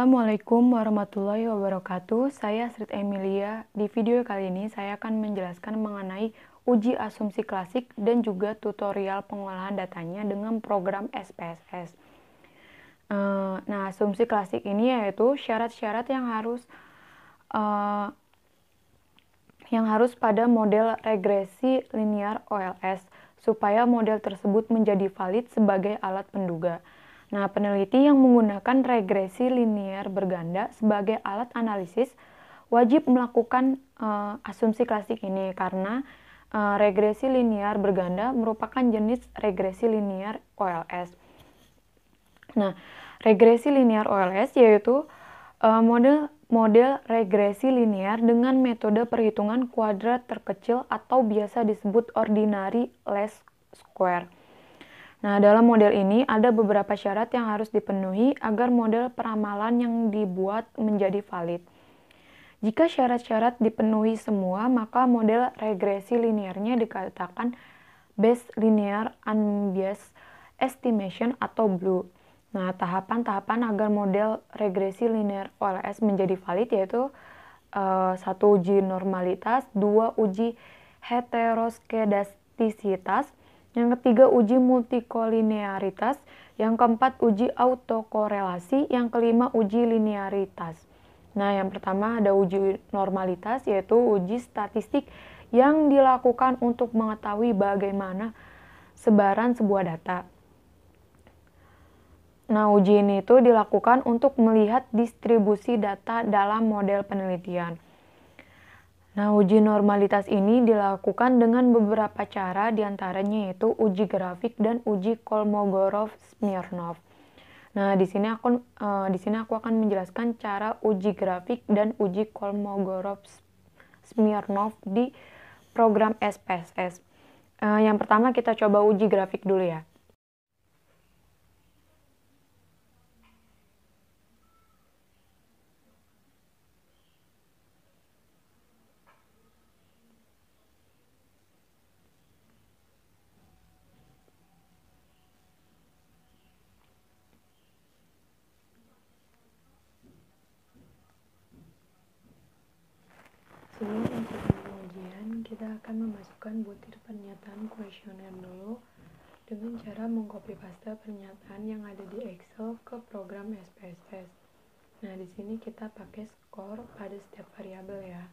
Assalamualaikum warahmatullahi wabarakatuh. Saya Srit Emilia. Di video kali ini saya akan menjelaskan mengenai uji asumsi klasik dan juga tutorial pengolahan datanya dengan program SPSS. Nah, asumsi klasik ini yaitu syarat-syarat yang harus pada model regresi linear OLS supaya model tersebut menjadi valid sebagai alat penduga. Nah, peneliti yang menggunakan regresi linear berganda sebagai alat analisis wajib melakukan asumsi klasik ini karena regresi linear berganda merupakan jenis regresi linear OLS. Nah, regresi linear OLS yaitu model regresi linear dengan metode perhitungan kuadrat terkecil atau biasa disebut ordinary least square. Nah, dalam model ini ada beberapa syarat yang harus dipenuhi agar model peramalan yang dibuat menjadi valid. Jika syarat-syarat dipenuhi semua, maka model regresi linearnya dikatakan Bayes linear unbiased estimation atau BLEU. Nah, tahapan-tahapan agar model regresi linear OLS menjadi valid yaitu 1. Uji normalitas, 2. Uji heteroskedastisitas, yang ketiga uji multikolinearitas, yang keempat uji autokorelasi, yang kelima uji linearitas. Nah, yang pertama ada uji normalitas yaitu uji statistik yang dilakukan untuk mengetahui bagaimana sebaran sebuah data. Nah, uji ini itu dilakukan untuk melihat distribusi data dalam model penelitian. Nah, uji normalitas ini dilakukan dengan beberapa cara, diantaranya yaitu uji grafik dan uji Kolmogorov-Smirnov. Nah, di sini aku akan menjelaskan cara uji grafik dan uji Kolmogorov-Smirnov di program SPSS. Yang pertama kita coba uji grafik dulu ya. Sebelum mengikuti ujian, kita akan memasukkan butir pernyataan kuesioner dulu dengan cara mengcopy paste pernyataan yang ada di Excel ke program SPSS. Nah, di sini kita pakai skor pada setiap variabel ya.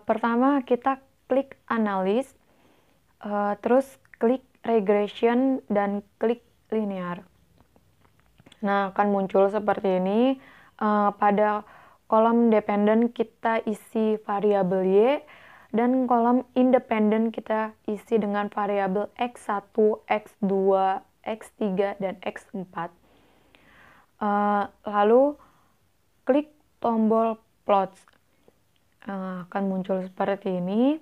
Pertama kita klik analis, terus klik regression dan klik linear. Nah, akan muncul seperti ini. Pada kolom dependen kita isi variabel Y dan kolom independen kita isi dengan variabel X1, X2, X3, dan X4. Lalu klik tombol plots. Akan muncul seperti ini.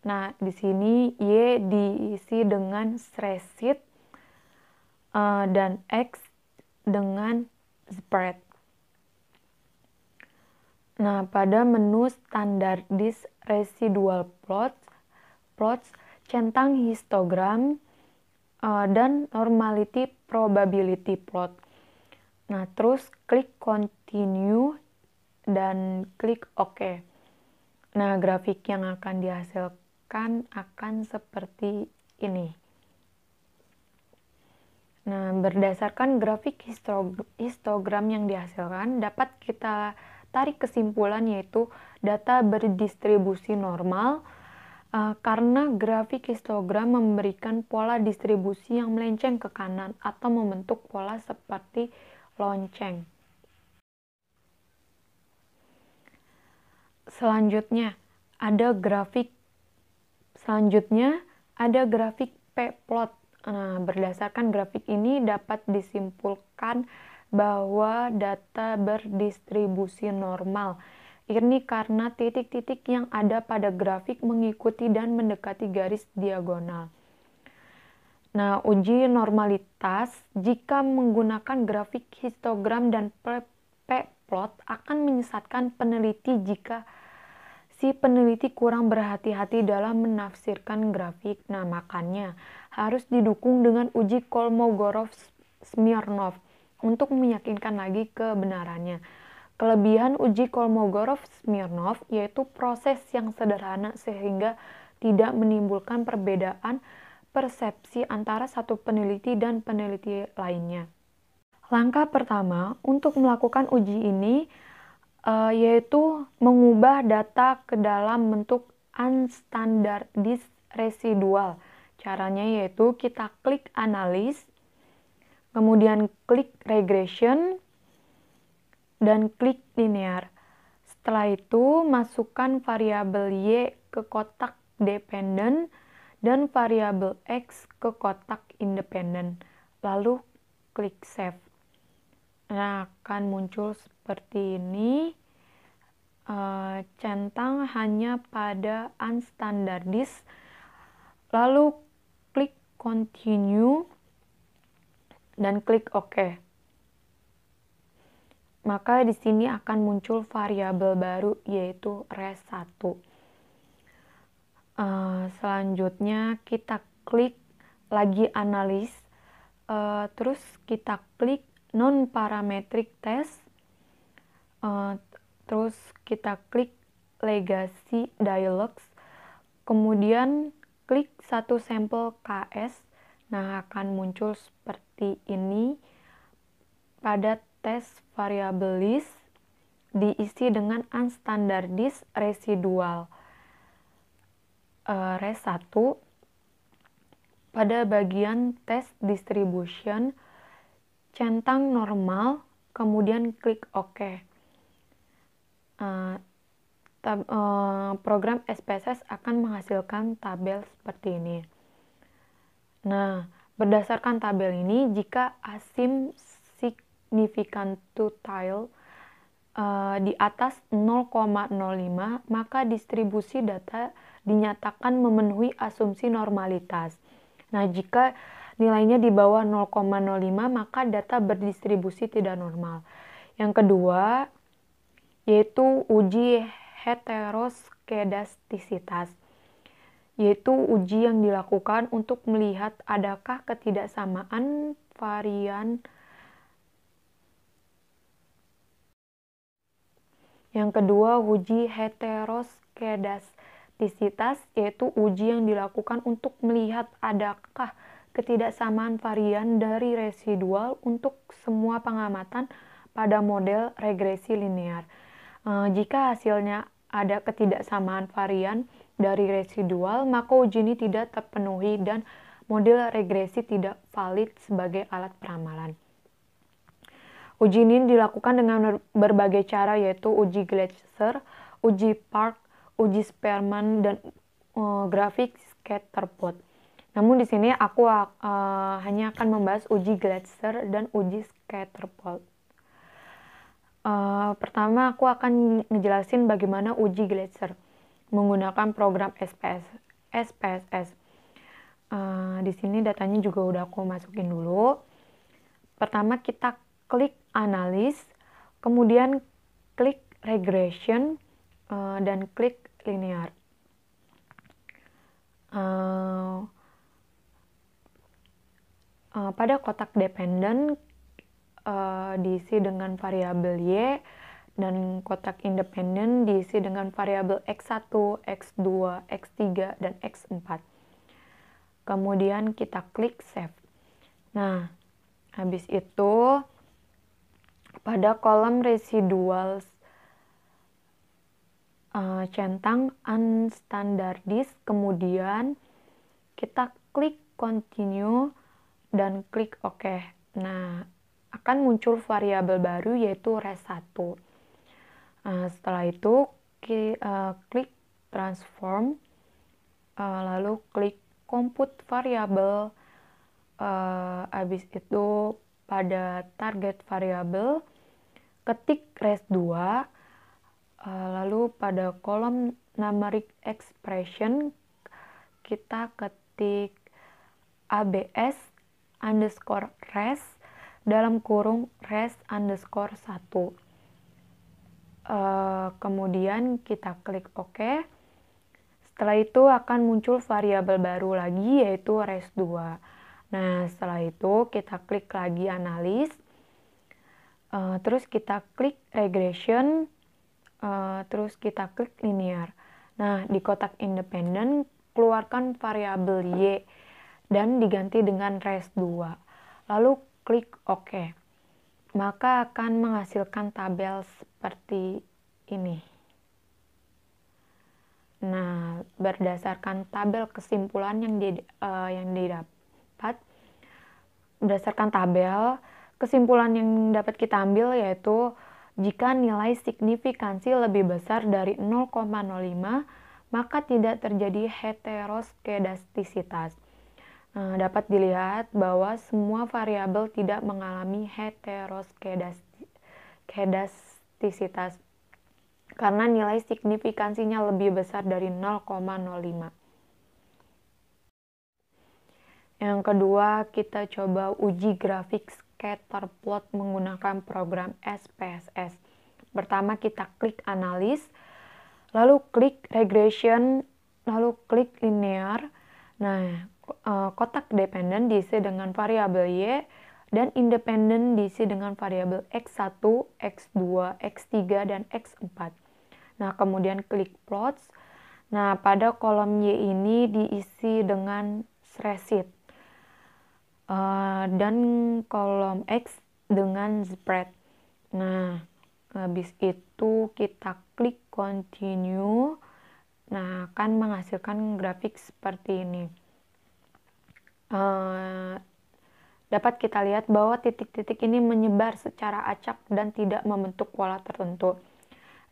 Nah, di sini Y diisi dengan spreadsheet dan X dengan spread. Nah, pada menu standardis residual plots, centang histogram dan normality probability plot. Nah, terus klik continue dan klik OK. Nah, grafik yang akan dihasilkan akan seperti ini. Nah, berdasarkan grafik histogram yang dihasilkan, dapat kita tarik kesimpulan yaitu data berdistribusi normal karena grafik histogram memberikan pola distribusi yang melenceng ke kanan atau membentuk pola seperti lonceng. Selanjutnya ada grafik p-plot. Nah, berdasarkan grafik ini dapat disimpulkan bahwa data berdistribusi normal. Ini karena titik-titik yang ada pada grafik mengikuti dan mendekati garis diagonal. Nah, uji normalitas jika menggunakan grafik histogram dan p-plot akan menyesatkan peneliti jika si peneliti kurang berhati-hati dalam menafsirkan grafik. Nah, makanya harus didukung dengan uji Kolmogorov-Smirnov untuk meyakinkan lagi kebenarannya. Kelebihan uji Kolmogorov-Smirnov yaitu proses yang sederhana sehingga tidak menimbulkan perbedaan persepsi antara satu peneliti dan peneliti lainnya. Langkah pertama untuk melakukan uji ini yaitu mengubah data ke dalam bentuk unstandardized residual. Caranya yaitu kita klik analis, kemudian klik regression, dan klik linear. Setelah itu, masukkan variabel Y ke kotak dependent dan variabel X ke kotak independent. Lalu klik save. Nah, akan muncul seperti ini. Centang hanya pada unstandardized. Lalu klik continue dan klik OK. Maka di sini akan muncul variabel baru yaitu res1. Selanjutnya kita klik lagi analis, terus kita klik non-parametric test, terus kita klik legacy dialogs, kemudian klik satu sampel KS. Nah, akan muncul seperti ini. Pada tes variabel list diisi dengan unstandardized residual. Res1 pada bagian test distribution centang normal, kemudian klik OK. Program SPSS akan menghasilkan tabel seperti ini. Nah, berdasarkan tabel ini, jika asim significantile di atas 0,05, maka distribusi data dinyatakan memenuhi asumsi normalitas. Nah, jika nilainya di bawah 0,05, maka data berdistribusi tidak normal. Yang kedua, yaitu uji heteroskedastisitas, yaitu uji yang dilakukan untuk melihat adakah ketidaksamaan varian. Yang kedua, uji heteroskedastisitas, yaitu uji yang dilakukan untuk melihat adakah ketidaksamaan varian dari residual untuk semua pengamatan pada model regresi linear. Jika hasilnya ada ketidaksamaan varian dari residual, maka uji ini tidak terpenuhi dan model regresi tidak valid sebagai alat peramalan. Uji ini dilakukan dengan berbagai cara, yaitu uji Gleiser, uji Park, uji Spearman, dan grafik scatter plot. Namun di sini aku hanya akan membahas uji Gleiser dan uji scatter plot. Pertama aku akan ngejelasin bagaimana uji Gleiser menggunakan program SPSS. Di sini datanya juga udah aku masukin dulu. Pertama kita klik analis, kemudian klik regression, dan klik linear. Pada kotak dependent diisi dengan variabel Y, dan kotak independen diisi dengan variabel X1, X2, X3, dan X4. Kemudian kita klik save. Nah, habis itu pada kolom residual centang unstandardized, kemudian kita klik continue dan klik OK. Nah, akan muncul variabel baru yaitu res1. Setelah itu klik transform, lalu klik compute variabel, habis itu pada target variabel, ketik res2, lalu pada kolom numeric expression kita ketik abs underscore res dalam kurung res underscore 1. Kemudian kita klik OK. Setelah itu akan muncul variabel baru lagi yaitu res2. Nah, setelah itu kita klik lagi analis, terus kita klik regression, terus kita klik linear. Nah, di kotak independen keluarkan variabel Y dan diganti dengan res2. Lalu klik OK. Maka akan menghasilkan tabel seperti ini. Nah, berdasarkan tabel kesimpulan yang didapat, berdasarkan tabel, kesimpulan yang dapat kita ambil yaitu jika nilai signifikansi lebih besar dari 0,05, maka tidak terjadi heteroskedastisitas. Dapat dilihat bahwa semua variabel tidak mengalami heteroskedastisitas karena nilai signifikansinya lebih besar dari 0,05. Yang kedua, kita coba uji grafik scatter plot menggunakan program SPSS. Pertama kita klik analis, lalu klik regression, lalu klik linear. Nah, kotak dependen diisi dengan variabel Y dan independen diisi dengan variabel X1, X2, X3, dan X4. Nah, kemudian klik plots. Nah, pada kolom Y ini diisi dengan spreadsheet. Dan kolom X dengan spread. Nah, habis itu kita klik continue. Nah, akan menghasilkan grafik seperti ini. Dapat kita lihat bahwa titik-titik ini menyebar secara acak dan tidak membentuk pola tertentu.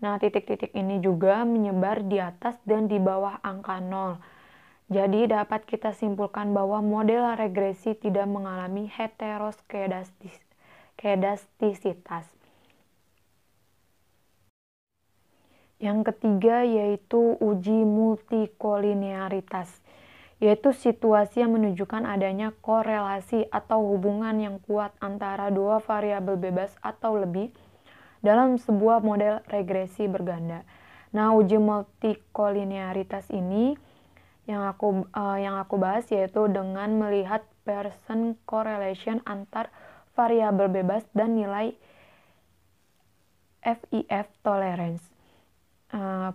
Nah, titik-titik ini juga menyebar di atas dan di bawah angka 0. Jadi dapat kita simpulkan bahwa model regresi tidak mengalami heteroskedastisitas. Yang ketiga yaitu uji multikolinearitas, yaitu situasi yang menunjukkan adanya korelasi atau hubungan yang kuat antara dua variabel bebas atau lebih dalam sebuah model regresi berganda. Nah, uji multikolinearitas ini yang aku bahas yaitu dengan melihat Pearson correlation antar variabel bebas dan nilai FIF tolerance.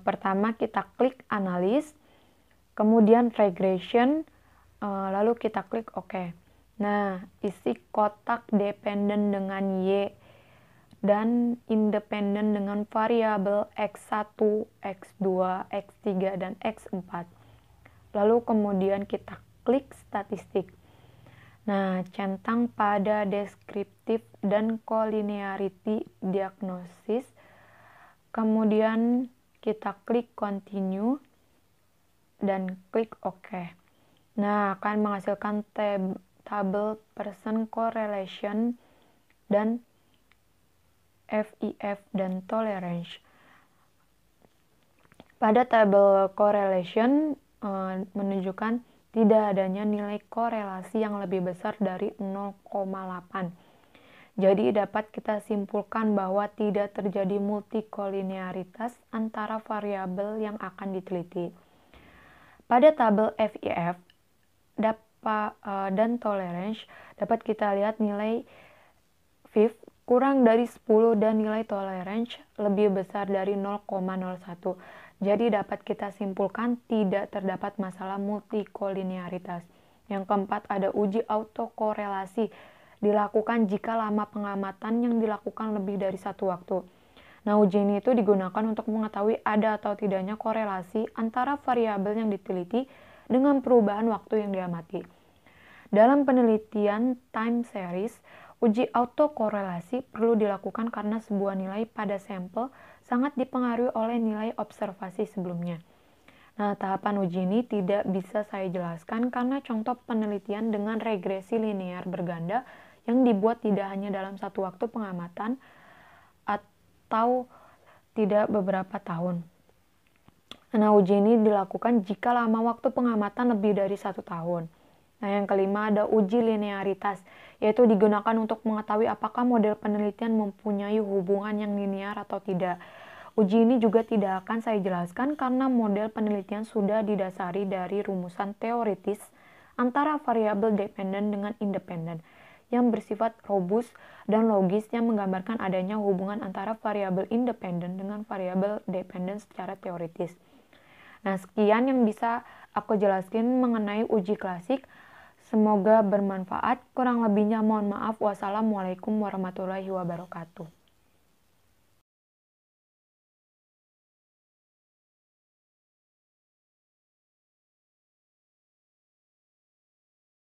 Pertama kita klik analis, kemudian regression, lalu kita klik OK. Nah, isi kotak dependen dengan Y dan independen dengan variabel X1, X2, X3, dan X4. Lalu kemudian kita klik statistik. Nah, centang pada deskriptif dan collinearity diagnosis. Kemudian kita klik continue dan klik OK. Nah, akan menghasilkan tabel Pearson correlation dan FIF dan tolerance. Pada tabel correlation menunjukkan tidak adanya nilai korelasi yang lebih besar dari 0,8. Jadi dapat kita simpulkan bahwa tidak terjadi multikolinearitas antara variabel yang akan diteliti. Pada tabel FIF dan tolerance dapat kita lihat nilai FIF kurang dari 10 dan nilai tolerance lebih besar dari 0,01. Jadi dapat kita simpulkan tidak terdapat masalah multikolinearitas. Yang keempat ada uji autokorelasi dilakukan jika lama pengamatan yang dilakukan lebih dari satu waktu. Nah, uji ini itu digunakan untuk mengetahui ada atau tidaknya korelasi antara variabel yang diteliti dengan perubahan waktu yang diamati. Dalam penelitian time series, uji autokorelasi perlu dilakukan karena sebuah nilai pada sampel sangat dipengaruhi oleh nilai observasi sebelumnya. Nah, tahapan uji ini tidak bisa saya jelaskan karena contoh penelitian dengan regresi linear berganda yang dibuat tidak hanya dalam satu waktu pengamatan atau tidak beberapa tahun. Nah, uji ini dilakukan jika lama waktu pengamatan lebih dari 1 tahun. Nah, yang kelima ada uji linearitas, yaitu digunakan untuk mengetahui apakah model penelitian mempunyai hubungan yang linear atau tidak. Uji ini juga tidak akan saya jelaskan karena model penelitian sudah didasari dari rumusan teoritis antara variabel dependen dengan independen yang bersifat robust dan logis yang menggambarkan adanya hubungan antara variabel independen dengan variabel dependen secara teoritis. Nah, sekian yang bisa aku jelaskan mengenai uji klasik. Semoga bermanfaat. Kurang lebihnya mohon maaf. Wassalamualaikum warahmatullahi wabarakatuh.